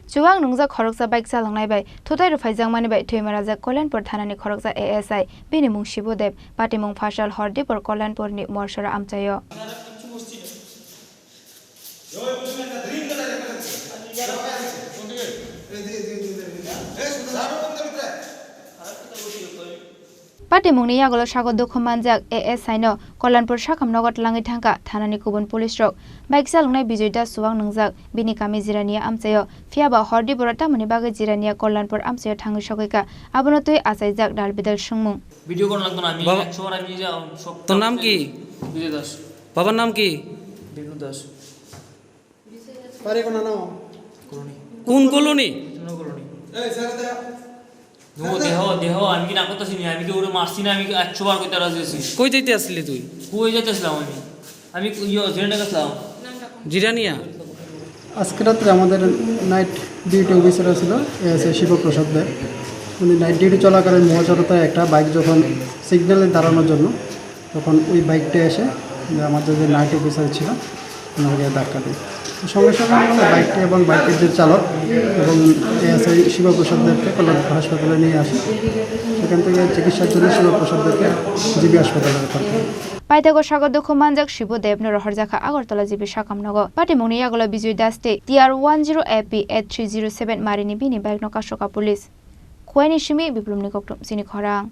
Chuwak Nwngjak Khoroksa bike Chaloknai bai Thutai Rwphaijakmani bai ThowimwrajakKalyanpurThanani Khoroksa ASI bini mung Shibodeb pati mung Fashal Hordipur Kalyanpurni Morsora amchayo. Pati mungni yagolo sago Nwngjak ASI no Kalyanpur Sakam Nogot Langi Thangka Thanani Kubun Police Rok bike Chaloknai Bijoyda Chuwak Nwngjak bini kami jirania amchayo fiaba Hordipur tamani bage jirania Kalyanpur amchayo thangi sokaika abono tui asaijak dal bidal sungmung video কোন লাগতো না আমি 100 বার আমি সব তোর নাম কি বিজয় দাস বাবার নাম কি বিনু দাস পারে কোন নাম কলোনি কোন কলোনি কোন কলোনি এই স্যার দেহ দেহ আমি কি না করতেছি না আমি কি ওরে মারছি না আমি 100 বার কইতে রাজি আছি কই যাইতে আসলি তুই কই যাইতেছিলাম আমি জেনে গেছিলাম জিরানিয়া আজকে রাতে আমাদের নাইট ডিউটি অফিসার ছিল এসআই শিবপ্রসাদ দে উনি নাইট ডিউটি চলাকালীন মহাজনতায় একটা বাইক যখন সিগন্যালে দাঁড়ানোর জন্য তখন ওই বাইকটা এসে আমাদের যে নাইট অফিসার ছিল ওনাকে ধাক্কা দেয় সঙ্গে সঙ্গে বাইকটি এবং বাইকের যে চালক এবং এসআই শিবপ্রসাদদেরকে কল্যাণপুর হাসপাতালে নিয়ে আসে সেখান থেকে চিকিৎসার জন্য শিবপ্রসাদদেরকে জিবি হাসপাতালে রেফার করে Paitago sago Nwngjak Shibodeb no Rwphaijakha Agartala jibi sakamnogo pati mungni yagolo Bijoy Daste TR10 AP 8307 marini bini bike no kashoka police Khweni Shimi biplumni koktum sini Khorang